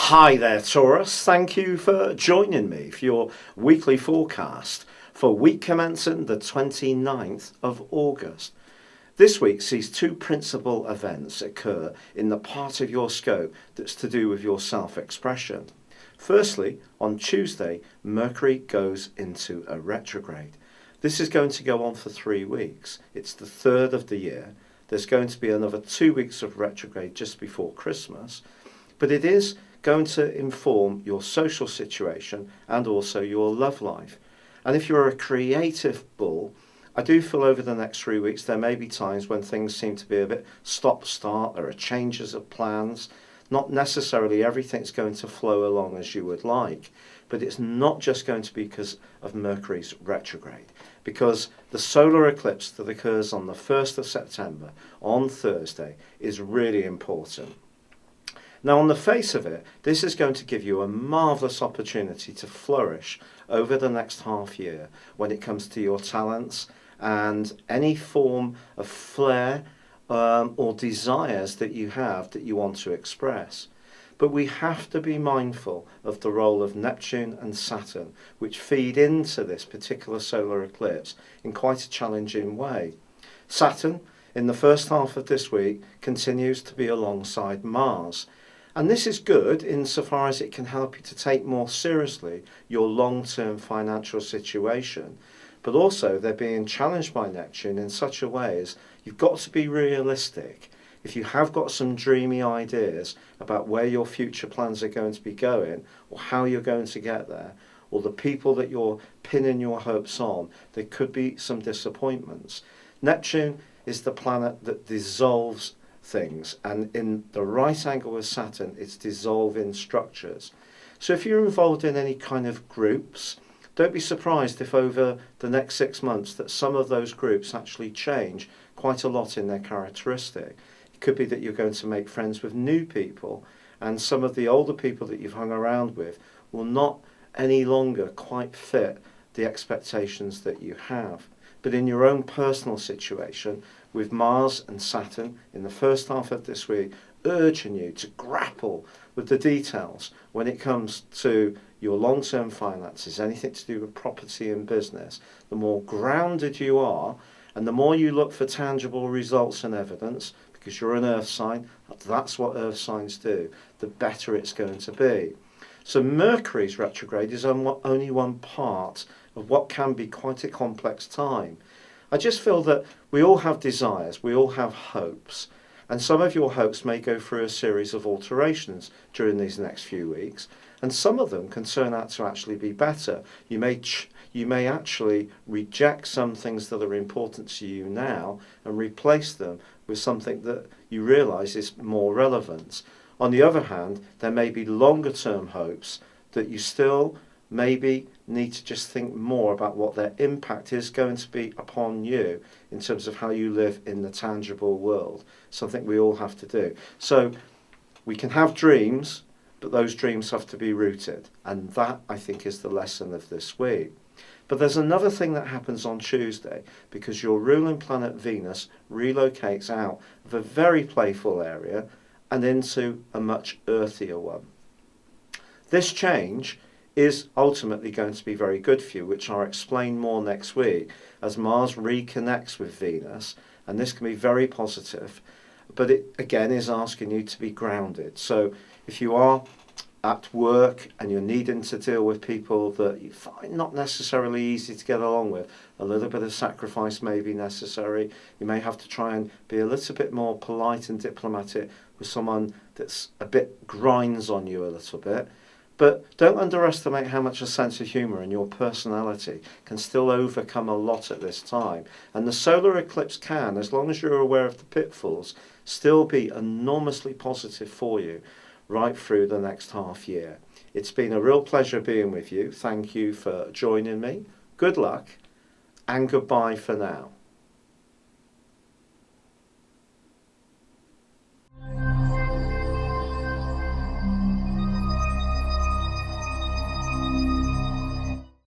Hi there, Taurus. Thank you for joining me for your weekly forecast for week commencing the 29th of August. This week sees two principal events occur in the part of your scope that's to do with your self-expression. Firstly, on Tuesday, Mercury goes into a retrograde. This is going to go on for 3 weeks. It's the third of the year. There's going to be another 2 weeks of retrograde just before Christmas, but it is going to inform your social situation and also your love life. And if you're a creative bull, I do feel over the next 3 weeks there may be times when things seem to be a bit stop-start. There are changes of plans. Not necessarily everything's going to flow along as you would like, but it's not just going to be because of Mercury's retrograde, because the solar eclipse that occurs on the 1st of September on Thursday is really important. Now, on the face of it, this is going to give you a marvellous opportunity to flourish over the next half year when it comes to your talents and any form of flair or desires that you have that you want to express. But we have to be mindful of the role of Neptune and Saturn, which feed into this particular solar eclipse in quite a challenging way. Saturn, in the first half of this week, continues to be alongside Mars. And this is good insofar as it can help you to take more seriously your long-term financial situation. But also they're being challenged by Neptune in such a way as you've got to be realistic. If you have got some dreamy ideas about where your future plans are going to be going, or how you're going to get there, or the people that you're pinning your hopes on, there could be some disappointments. Neptune is the planet that dissolves things, and in the right angle with Saturn, it's dissolving structures. So if you're involved in any kind of groups, don't be surprised if over the next 6 months that some of those groups actually change quite a lot in their characteristic. It could be that you're going to make friends with new people, and some of the older people that you've hung around with will not any longer quite fit the expectations that you have. But in your own personal situation, with Mars and Saturn in the first half of this week urging you to grapple with the details when it comes to your long-term finances, anything to do with property and business, the more grounded you are and the more you look for tangible results and evidence, because you're an earth sign, that's what earth signs do, the better it's going to be. So Mercury's retrograde is only one part of what can be quite a complex time. I just feel that we all have desires, we all have hopes, and some of your hopes may go through a series of alterations during these next few weeks, and some of them can turn out to actually be better. You may actually reject some things that are important to you now and replace them with something that you realise is more relevant. On the other hand, there may be longer term hopes that you still maybe need to just think more about what their impact is going to be upon you in terms of how you live in the tangible world, something we all have to do. So we can have dreams, but those dreams have to be rooted, and that, I think, is the lesson of this week. But there's another thing that happens on Tuesday, because your ruling planet Venus relocates out of a very playful area and into a much earthier one. This change is ultimately going to be very good for you, which I'll explain more next week as Mars reconnects with Venus, and this can be very positive, but it again is asking you to be grounded. So if you are at work and you're needing to deal with people that you find not necessarily easy to get along with, a little bit of sacrifice may be necessary. You may have to try and be a little bit more polite and diplomatic with someone that's a bit grinds on you a little bit. But don't underestimate how much a sense of humour and your personality can still overcome a lot at this time. And the solar eclipse can, as long as you're aware of the pitfalls, still be enormously positive for you right through the next half year. It's been a real pleasure being with you. Thank you for joining me. Good luck and goodbye for now.